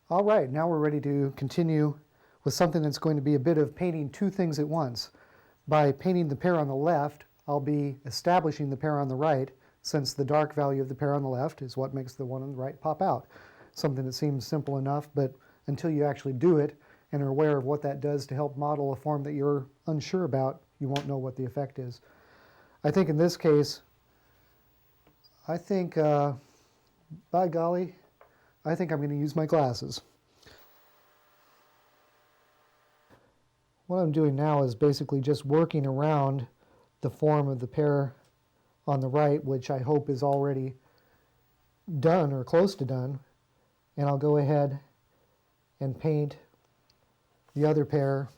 All right, now we're ready to continue with something that's going to be a bit of painting two things at once. By painting the pear on the left, I'll be establishing the pear on the right, since the dark value of the pear on the left is what makes the one on the right pop out. Something that seems simple enough, but until you actually do it and are aware of what that does to help model a form that you're unsure about, you won't know what the effect is. I think in this case, by golly, I think I'm going to use my glasses. What I'm doing now is basically just working around the form of the pear on the right, which I hope is already done or close to done. And I'll go ahead and paint the other pear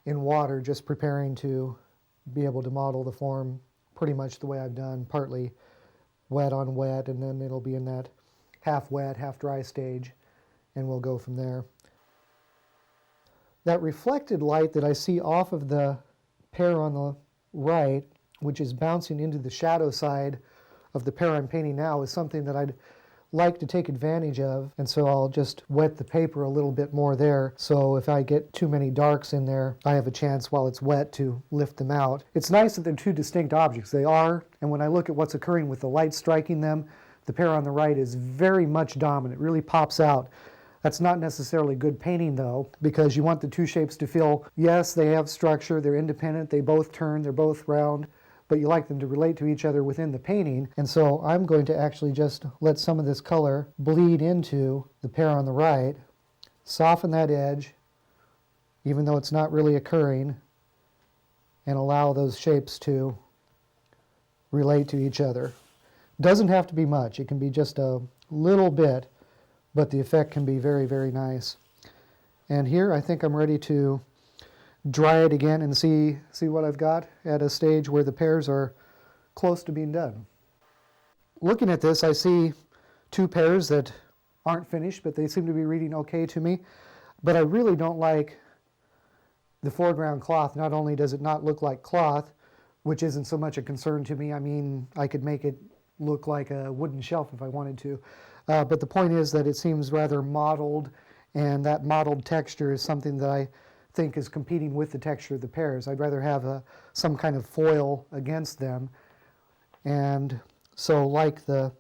in water, just preparing to be able to model the form pretty much the way I've done, partly wet on wet, and then it'll be in that half wet, half dry stage, and we'll go from there. That reflected light that I see off of the pear on the right, which is bouncing into the shadow side of the pear I'm painting now, is something that I'd like to take advantage of, and so I'll just wet the paper a little bit more there, so if I get too many darks in there, I have a chance while it's wet to lift them out. It's nice that they're two distinct objects. They are, and when I look at what's occurring with the light striking them, the pear on the right is very much dominant, really pops out. That's not necessarily good painting though, because you want the two shapes to feel, yes, they have structure, they're independent, they both turn, they're both round, but you like them to relate to each other within the painting. And so I'm going to actually just let some of this color bleed into the pear on the right, soften that edge, even though it's not really occurring, and allow those shapes to relate to each other. Doesn't have to be much. It can be just a little bit, but the effect can be very, very nice. And here I think I'm ready to dry it again and see what I've got at a stage where the pears are close to being done. Looking at this, I see two pears that aren't finished, but they seem to be reading okay to me. But I really don't like the foreground cloth. Not only does it not look like cloth, which isn't so much a concern to me. I mean, I could make it look like a wooden shelf if I wanted to. But the point is that it seems rather mottled, and that mottled texture is something that I think is competing with the texture of the pears. I'd rather have some kind of foil against them. And so like the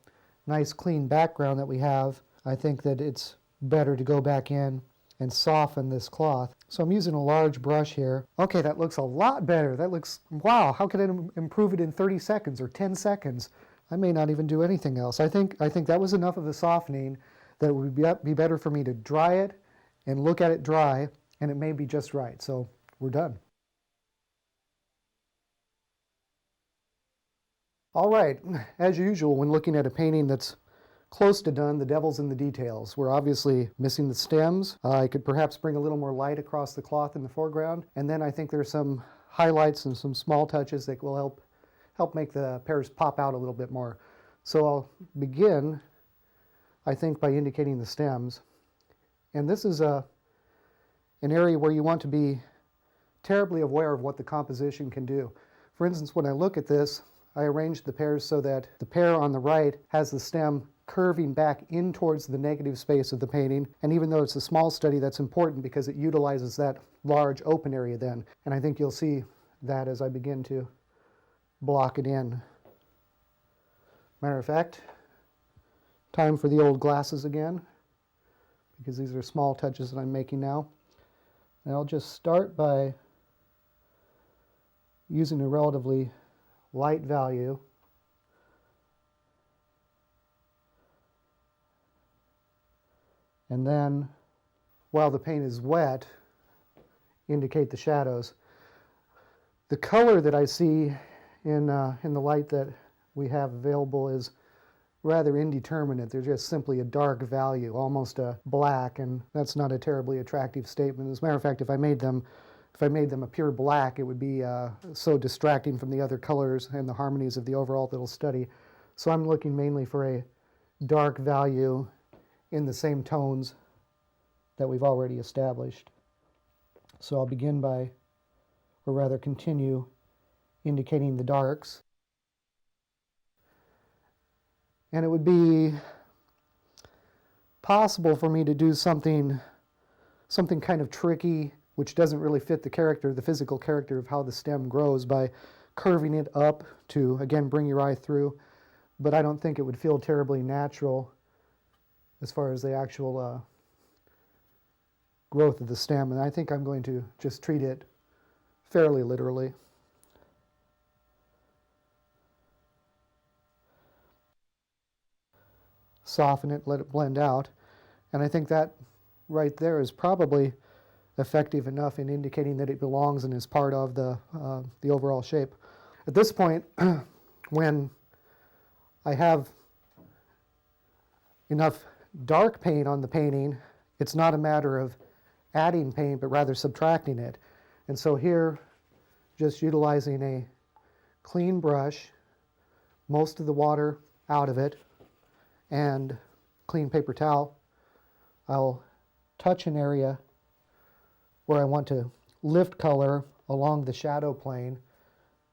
nice clean background that we have, I think that it's better to go back in and soften this cloth. So I'm using a large brush here. Okay, that looks a lot better. That looks, wow, how can I improve it in 30 seconds or 10 seconds? I may not even do anything else. I think that was enough of a softening that it would be better for me to dry it and look at it dry, and it may be just right. So we're done. All right, as usual, when looking at a painting that's close to done, the devil's in the details. We're obviously missing the stems. I could perhaps bring a little more light across the cloth in the foreground, and then I think there's some highlights and some small touches that will help make the pears pop out a little bit more. So I'll begin, I think, by indicating the stems. And this is an area where you want to be terribly aware of what the composition can do. For instance, when I look at this, I arranged the pears so that the pear on the right has the stem curving back in towards the negative space of the painting. And even though it's a small study, that's important because it utilizes that large open area then. And I think you'll see that as I begin to block it in. Matter of fact, time for the old glasses again, because these are small touches that I'm making now. And I'll just start by using a relatively light value. And then, while the paint is wet, indicate the shadows. The color that I see in the light that we have available is rather indeterminate. They're just simply a dark value, almost a black, and that's not a terribly attractive statement. As a matter of fact, if I made them a pure black, it would be so distracting from the other colors and the harmonies of the overall little study. So I'm looking mainly for a dark value in the same tones that we've already established. So I'll begin by, or rather continue, indicating the darks. And it would be possible for me to do something kind of tricky, which doesn't really fit the character, the physical character of how the stem grows, by curving it up to, again, bring your eye through. But I don't think it would feel terribly natural as far as the actual growth of the stem. And I think I'm going to just treat it fairly literally. Soften it, let it blend out. And I think that right there is probably effective enough in indicating that it belongs and is part of the overall shape. At this point, when I have enough dark paint on the painting, it's not a matter of adding paint, but rather subtracting it. And so here, just utilizing a clean brush, most of the water out of it, and clean paper towel, I'll touch an area where I want to lift color along the shadow plane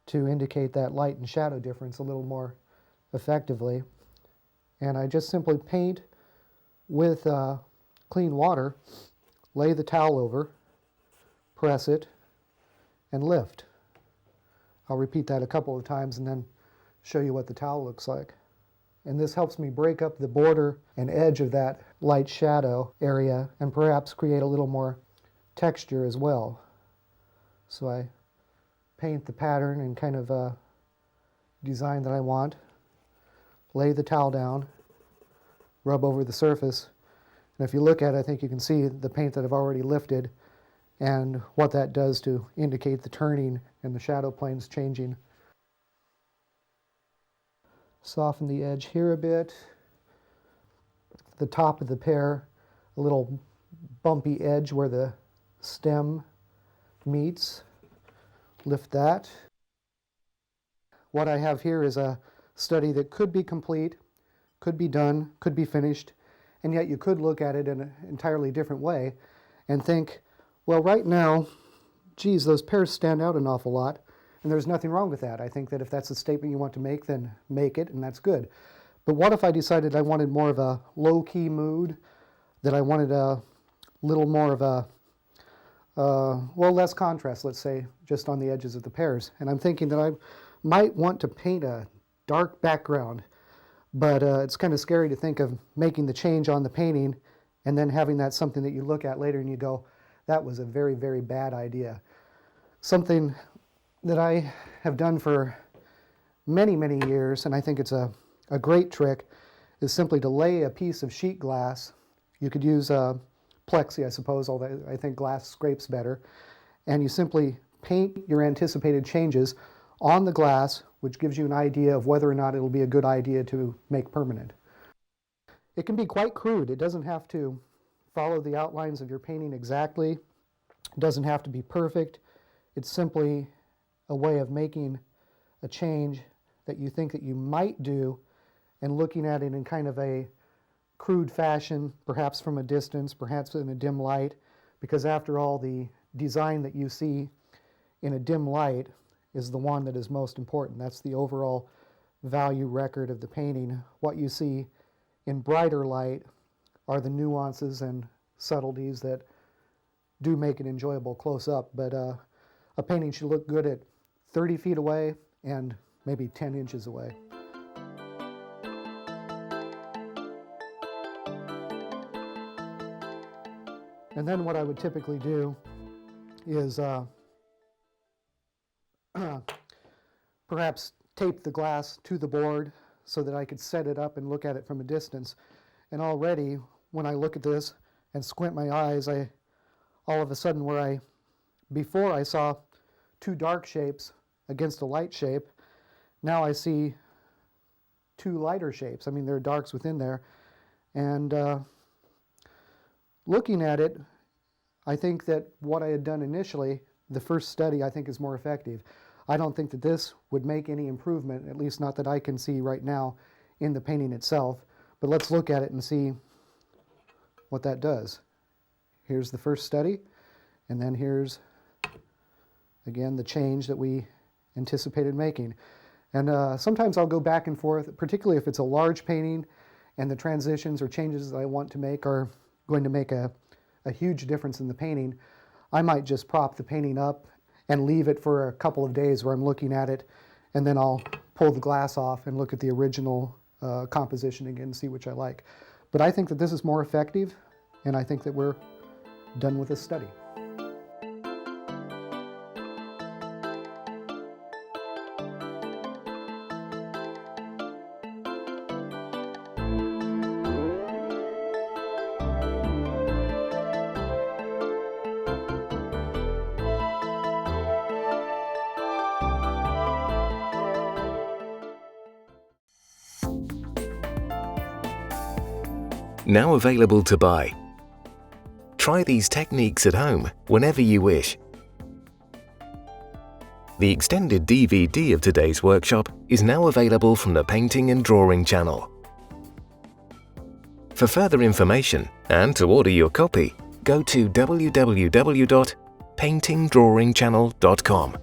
to indicate that light and shadow difference a little more effectively. And I just simply paint with clean water, lay the towel over, press it, and lift. I'll repeat that a couple of times and then show you what the towel looks like. And this helps me break up the border and edge of that light shadow area and perhaps create a little more texture as well. So I paint the pattern and kind of design that I want, lay the towel down, rub over the surface, and if you look at it, I think you can see the paint that I've already lifted and what that does to indicate the turning and the shadow planes changing. Soften the edge here a bit. The top of the pear, a little bumpy edge where the stem meets. Lift that. What I have here is a study that could be complete, could be done, could be finished, and yet you could look at it in an entirely different way and think, well, right now, geez, those pears stand out an awful lot, and there's nothing wrong with that. I think that if that's a statement you want to make, then make it, and that's good. But what if I decided I wanted more of a low-key mood, that I wanted a little more of a, well, less contrast, let's say, just on the edges of the pears. And I'm thinking that I might want to paint a dark background, but it's kind of scary to think of making the change on the painting and then having that something that you look at later and you go, that was a very, very bad idea. Something that I have done for many, many years, and I think it's a great trick, is simply to lay a piece of sheet glass. You could use plexi, I suppose, although I think glass scrapes better. And you simply paint your anticipated changes on the glass, which gives you an idea of whether or not it'll be a good idea to make permanent. It can be quite crude. It doesn't have to follow the outlines of your painting exactly. It doesn't have to be perfect. It's simply a way of making a change that you think that you might do and looking at it in kind of a crude fashion, perhaps from a distance, perhaps in a dim light, because after all, the design that you see in a dim light is the one that is most important. That's the overall value record of the painting. What you see in brighter light are the nuances and subtleties that do make it enjoyable close up, but a painting should look good at 30 feet away and maybe 10 inches away. And then what I would typically do is perhaps tape the glass to the board so that I could set it up and look at it from a distance. And already, when I look at this and squint my eyes, all of a sudden before I saw two dark shapes against a light shape, now I see two lighter shapes. I mean, there are darks within there. And looking at it, I think that what I had done initially, the first study, I think is more effective. I don't think that this would make any improvement, at least not that I can see right now in the painting itself. But let's look at it and see what that does. Here's the first study, and then here's, again, the change that we anticipated making. And sometimes I'll go back and forth, particularly if it's a large painting and the transitions or changes that I want to make are going to make a huge difference in the painting, I might just prop the painting up and leave it for a couple of days where I'm looking at it, and then I'll pull the glass off and look at the original composition again and see which I like. But I think that this is more effective, and I think that we're done with this study. Now available to buy. Try these techniques at home whenever you wish. The extended DVD of today's workshop is now available from the Painting and Drawing channel. For further information and to order your copy, go to www.paintingdrawingchannel.com.